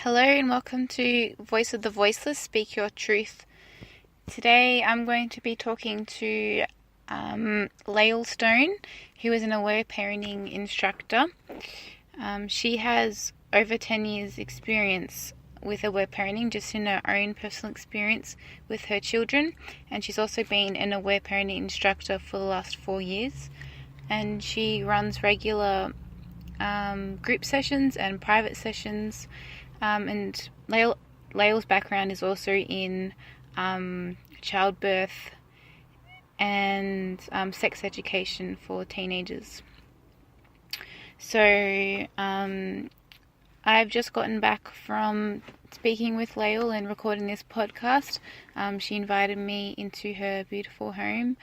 Hello and welcome to Voice of the Voiceless, Speak Your Truth. Today I'm going to be talking to Lael Stone, who is an Aware Parenting Instructor. She has over 10 years experience with Aware Parenting, just in her own personal experience with her children, and she's also been an Aware Parenting Instructor for the last 4 years, and she runs regular group sessions and private sessions. And Lael's background is also in childbirth and sex education for teenagers. So I've just gotten back from speaking with Lael and recording this podcast. She invited me into her beautiful home.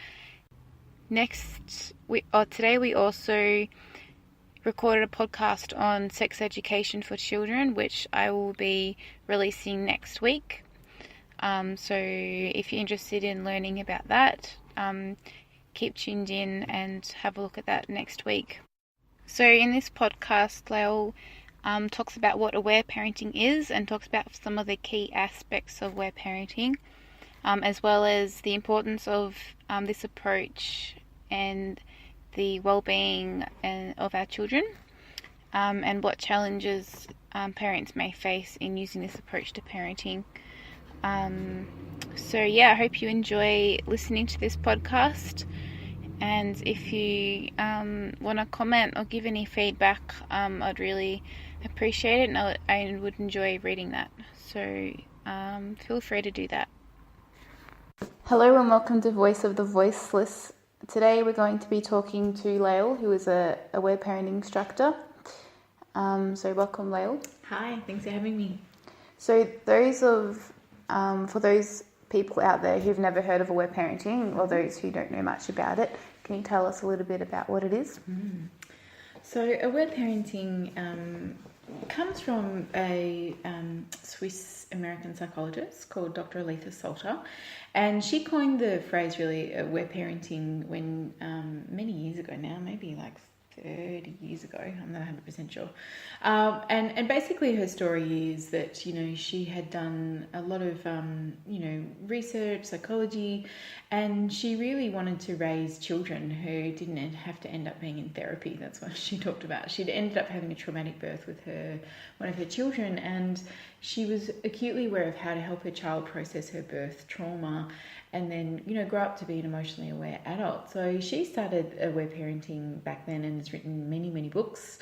Today we also recorded a podcast on sex education for children, which I will be releasing next week. So if you're interested in learning about that, keep tuned in and have a look at that next week. So in this podcast, Lael talks about what Aware Parenting is and talks about some of the key aspects of Aware Parenting, as well as the importance of this approach and the wellbeing of our children, and what challenges parents may face in using this approach to parenting. I hope you enjoy listening to this podcast, and if you want to comment or give any feedback, I'd really appreciate it, and I would enjoy reading that, so feel free to do that. Hello and welcome to Voice of the Voiceless. Today we're going to be talking to Lael, who is a Aware Parenting Instructor. So welcome, Lael. Hi, thanks for having me. So for those people out there who've never heard of Aware Parenting, or those who don't know much about it, can you tell us a little bit about what it is? So Aware Parenting comes from a Swiss-American psychologist called Dr. Lael Stone, and she coined the phrase really Aware Parenting when many years ago now, maybe like 30 years ago, I'm not 100% sure. And basically her story is that, she had done a lot of, research, psychology, and she really wanted to raise children who didn't have to end up being in therapy. That's what she talked about. She'd ended up having a traumatic birth with one of her children, and she was acutely aware of how to help her child process her birth trauma and then, grow up to be an emotionally aware adult. So she started Aware Parenting back then and has written many, many books,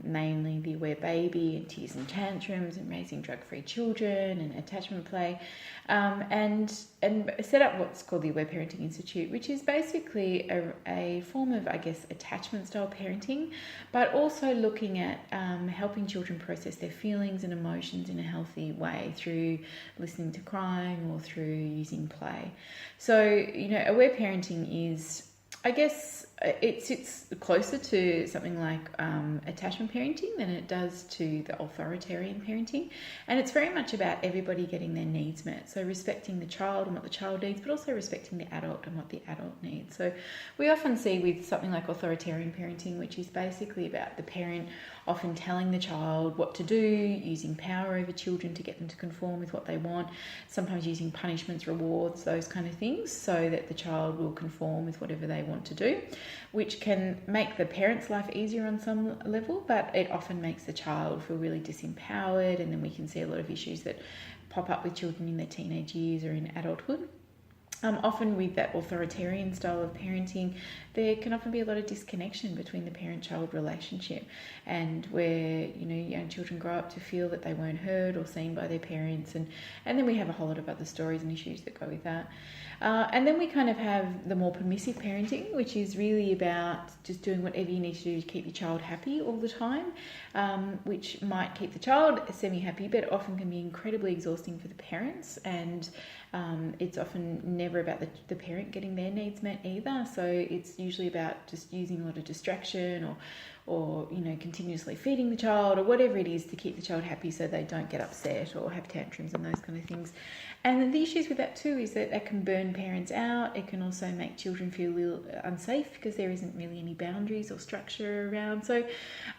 mainly The Aware Baby and Tears and Tantrums and Raising Drug-Free Children and Attachment Play, and set up what's called the Aware Parenting Institute, which is basically a form of, attachment-style parenting, but also looking at helping children process their feelings and emotions in a healthy way through listening to crying or through using play. So, Aware Parenting is, it sits closer to something like attachment parenting than it does to the authoritarian parenting. And it's very much about everybody getting their needs met. So respecting the child and what the child needs, but also respecting the adult and what the adult needs. So we often see with something like authoritarian parenting, which is basically about the parent often telling the child what to do, using power over children to get them to conform with what they want, sometimes using punishments, rewards, those kind of things, so that the child will conform with whatever they want to do, which can make the parent's life easier on some level, but it often makes the child feel really disempowered, and then we can see a lot of issues that pop up with children in their teenage years or in adulthood. Often with that authoritarian style of parenting, there can often be a lot of disconnection between the parent-child relationship, and where young children grow up to feel that they weren't heard or seen by their parents, and then we have a whole lot of other stories and issues that go with that. And then we kind of have the more permissive parenting, which is really about just doing whatever you need to do to keep your child happy all the time, which might keep the child semi-happy, but often can be incredibly exhausting for the parents and It's often never about the parent getting their needs met either. So it's usually about just using a lot of distraction or continuously feeding the child or whatever it is to keep the child happy so they don't get upset or have tantrums and those kind of things. And the issues with that too is that can burn parents out. It can also make children feel a little unsafe because there isn't really any boundaries or structure around. So,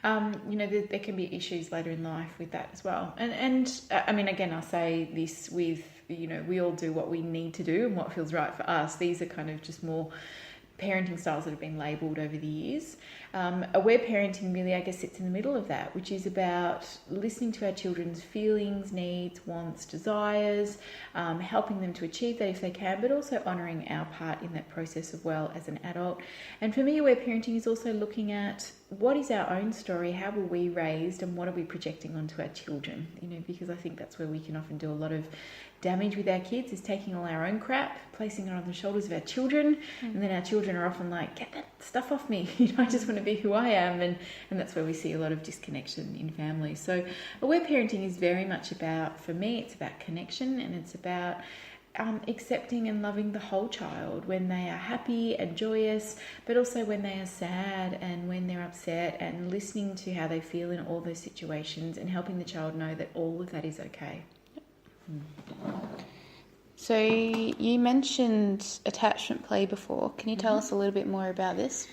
there can be issues later in life with that as well. And I mean, again, I'll say this with, we all do what we need to do and what feels right for us. These are kind of just more parenting styles that have been labelled over the years. Aware parenting really, I guess, sits in the middle of that, which is about listening to our children's feelings, needs, wants, desires, helping them to achieve that if they can, but also honouring our part in that process as well as an adult. And for me, aware parenting is also looking at what is our own story, how were we raised, and what are we projecting onto our children, because I think that's where we can often do a lot of damage with our kids, is taking all our own crap, placing it on the shoulders of our children, and then our children are often like, get that stuff off me, I just want to be who I am, and that's where we see a lot of disconnection in families. So aware parenting is very much about, for me, it's about connection, and it's about accepting and loving the whole child when they are happy and joyous, but also when they are sad and when they're upset, and listening to how they feel in all those situations and helping the child know that all of that is okay. So you mentioned attachment play before. Can you tell us a little bit more about this?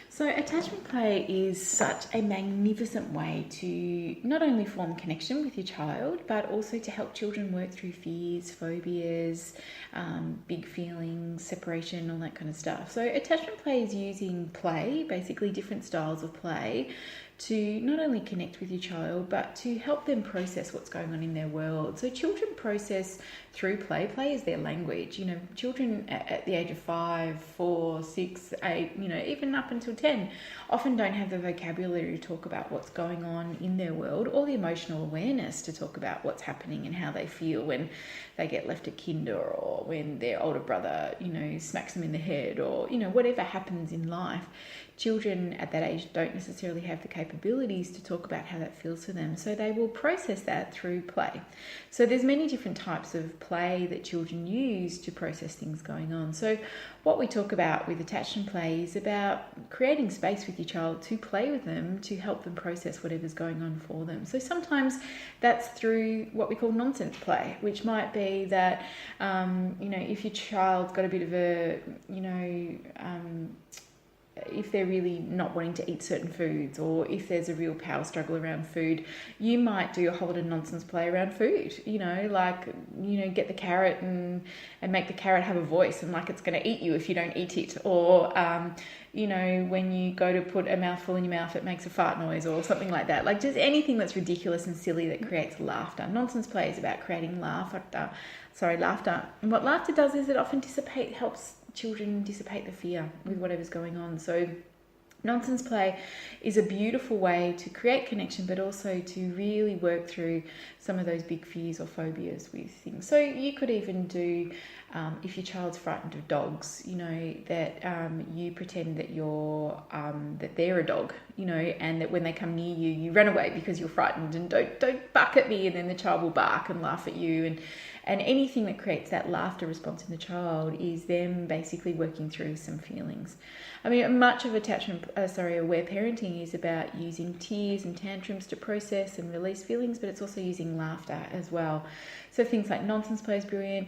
So attachment play is such a magnificent way to not only form connection with your child, but also to help children work through fears, phobias, big feelings, separation, all that kind of stuff. So attachment play is using play, basically different styles of play, to not only connect with your child, but to help them process what's going on in their world. So children process through play. Play is their language. Children at the age of 5, 4, 6, 8, even up until 10, often don't have the vocabulary to talk about what's going on in their world, or the emotional awareness to talk about what's happening and how they feel when they get left at kinder, or when their older brother, smacks them in the head, or, whatever happens in life. Children at that age don't necessarily have the capabilities to talk about how that feels for them, so they will process that through play. So there's many different types of play that children use to process things going on. So what we talk about with attachment play is about creating space with your child to play with them, to help them process whatever's going on for them. So sometimes that's through what we call nonsense play, which might be that, if your child's got a bit of a, if they're really not wanting to eat certain foods, or if there's a real power struggle around food, you might do a whole lot of nonsense play around food, get the carrot and make the carrot have a voice and like it's going to eat you if you don't eat it, or when you go to put a mouthful in your mouth, it makes a fart noise or something like that. Like just anything that's ridiculous and silly that creates laughter. Nonsense play is about creating laughter. And what laughter does is it often helps children dissipate the fear with whatever's going on. So nonsense play is a beautiful way to create connection, but also to really work through some of those big fears or phobias with things. So you could even do, if your child's frightened of dogs, that you pretend that that they're a dog, and that when they come near you, you run away because you're frightened, and don't bark at me, and then the child will bark and laugh at you, and anything that creates that laughter response in the child is them basically working through some feelings. I mean, much of aware parenting is about using tears and tantrums to process and release feelings, but it's also using laughter as well. So things like nonsense play is brilliant.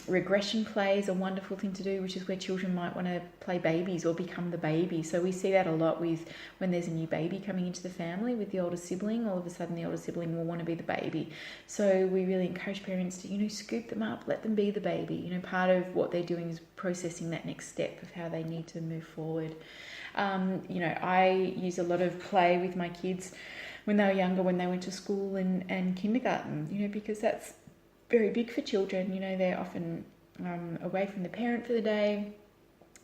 Regression play is a wonderful thing to do, which is where children might want to play babies or become the baby. So we see that a lot with when there's a new baby coming into the family with the older sibling. All of a sudden the older sibling will want to be the baby. So we really encourage parents to, scoop them up, let them be the baby. Part of what they're doing is processing that next step of how they need to move forward. I use a lot of play with my kids when they were younger, when they went to school and kindergarten, because that's very big for children. They're often away from the parent for the day.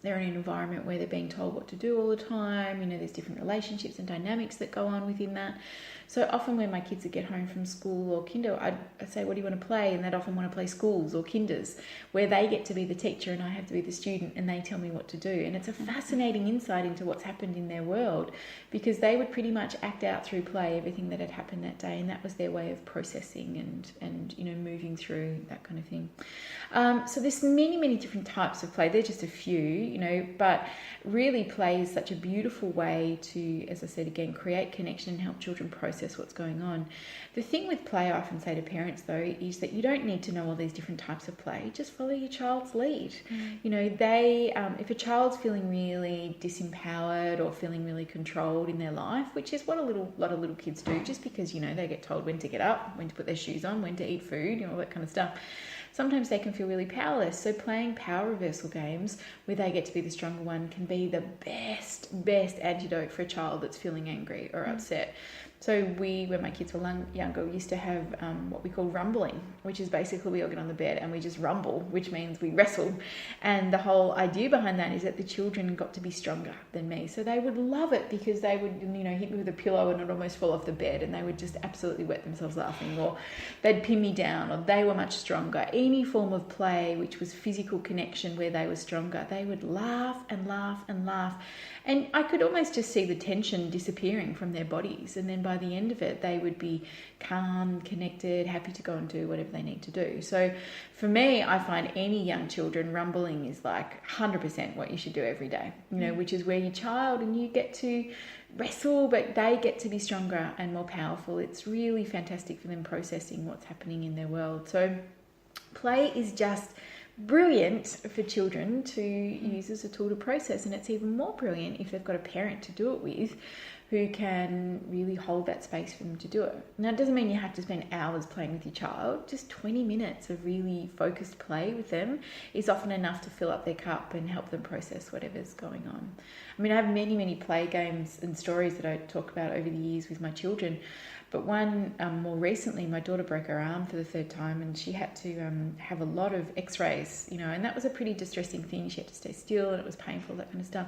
they're in an environment where they're being told what to do all the time. You know, there's different relationships and dynamics that go on within that. So often when my kids would get home from school or kinder, I'd say, what do you want to play? And they'd often want to play schools or kinders, where they get to be the teacher and I have to be the student and they tell me what to do. And it's a fascinating insight into what's happened in their world, because they would pretty much act out through play everything that had happened that day, and that was their way of processing and you know, moving through that kind of thing. So there's many different types of play. They're just a few, you know, but really play is such a beautiful way to, as I said again, create connection and help children process what's going on. The thing with play, I often say to parents though, is that you don't need to know all these different types of play. Just follow your child's lead. You know, they if a child's feeling really disempowered or feeling really controlled in their life, which is what a lot of little kids do, just because, you know, they get told when to get up, when to put their shoes on, when to eat food, you know, all that kind of stuff. Sometimes they can feel really powerless. So playing power reversal games where they get to be the stronger one can be the best antidote for a child that's feeling angry or upset. So when my kids were younger, we used to have what we call rumbling, which is basically we all get on the bed and we just rumble, which means we wrestle. And the whole idea behind that is that the children got to be stronger than me. So they would love it because they would, you know, hit me with a pillow and I'd almost fall off the bed, and they would just absolutely wet themselves laughing, or they'd pin me down, or they were much stronger. Any form of play which was physical connection where they were stronger, they would laugh and laugh and laugh. And I could almost just see the tension disappearing from their bodies. And then by the end of it, they would be calm, connected, happy to go and do whatever they need to do. So for me, I find any young children, rumbling is like 100% what you should do every day, you know, which is where your child and you get to wrestle, but they get to be stronger and more powerful. It's really fantastic for them processing what's happening in their world. So play is just brilliant for children to use as a tool to process, and it's even more brilliant if they've got a parent to do it with who can really hold that space for them to do it. Now, it doesn't mean you have to spend hours playing with your child. Just 20 minutes of really focused play with them is often enough to fill up their cup and help them process whatever's going on. I mean, I have many play games and stories that I talk about over the years with my children. But one more recently, my daughter broke her arm for the third time, and she had to have a lot of x-rays, you know, and that was a pretty distressing thing. She had to stay still and it was painful, that kind of stuff.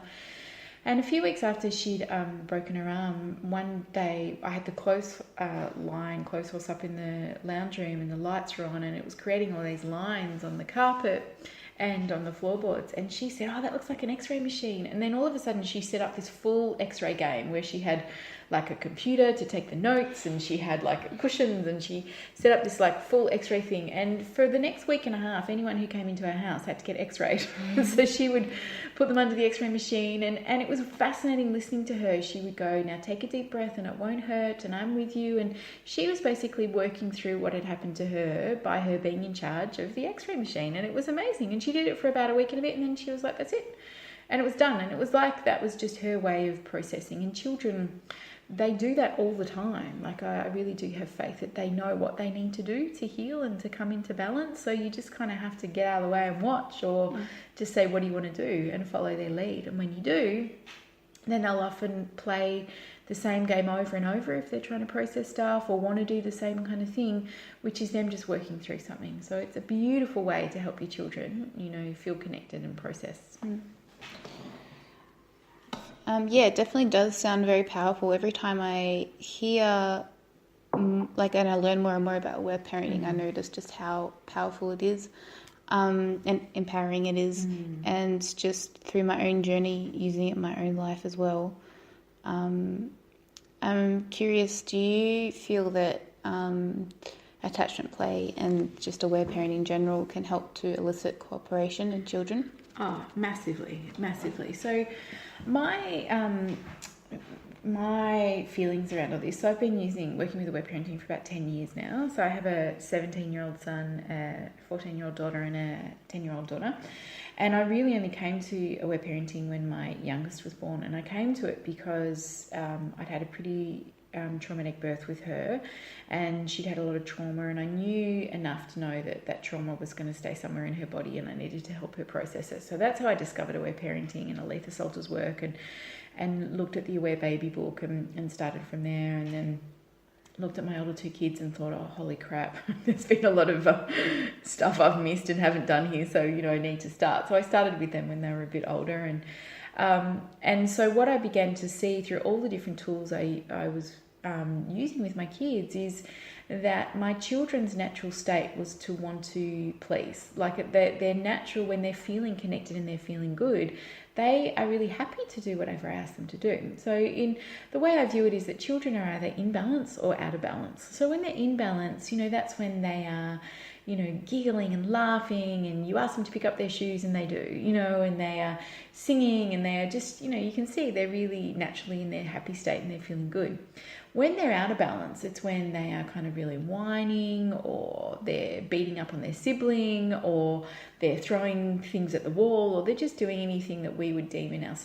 And a few weeks after she'd broken her arm, one day I had the clothes horse up in the lounge room, and the lights were on, and it was creating all these lines on the carpet and on the floorboards. And she said, "Oh, that looks like an x-ray machine." And then all of a sudden she set up this full x-ray game where she had like a computer to take the notes, and she had like cushions, and she set up this like full x-ray thing. And for the next week and a half, anyone who came into her house had to get x-rayed. So she would put them under the x-ray machine, and it was fascinating listening to her. She would go, "Now take a deep breath and it won't hurt, and I'm with you." And she was basically working through what had happened to her by her being in charge of the x-ray machine. And it was amazing. And she did it for about a week and a bit, and then she was like, "That's it." And it was done. And it was like that was just her way of processing. And children, they do that all the time. Like, I really do have faith that they know what they need to do to heal and to come into balance. So you just kind of have to get out of the way and watch, or just say, "What do you want to do?" and follow their lead. And when you do, then they'll often play the same game over and over if they're trying to process stuff or want to do the same kind of thing, which is them just working through something. So it's a beautiful way to help your children, you know, feel connected and process. Yeah, it definitely does sound very powerful. Every time I hear, and I learn more and more about aware parenting, I notice just how powerful it is, and empowering it is, and just through my own journey, using it in my own life as well. I'm curious, do you feel that attachment play and just aware parenting in general can help to elicit cooperation in children? Oh, massively. So my feelings around all this. So I've been working with aware parenting for about 10 years now. So I have a 17-year-old son, a 14-year-old daughter, and a 10-year-old daughter. And I really only came to aware parenting when my youngest was born. And I came to it because I'd had a pretty traumatic birth with her, and she'd had a lot of trauma, and I knew enough to know that trauma was going to stay somewhere in her body, and I needed to help her process it. So that's how I discovered aware parenting and Lael Stone's work, and looked at the Aware Baby book and started from there. And then looked at my older two kids and thought, oh, holy crap, there's been a lot of stuff I've missed and haven't done here, so, I need to start. So I started with them when they were a bit older. And so what I began to see through all the different tools I was using with my kids is that my children's natural state was to want to please. Like they're natural when they're feeling connected and they're feeling good. They are really happy to do whatever I ask them to do. So in the way I view it is that children are either in balance or out of balance. So when they're in balance, that's when they are, giggling and laughing, and you ask them to pick up their shoes and they do, and they are singing and they are just, you can see they're really naturally in their happy state and they're feeling good. When they're out of balance, it's when they are kind of really whining, or they're beating up on their sibling, or they're throwing things at the wall, or they're just doing anything that we would deem in our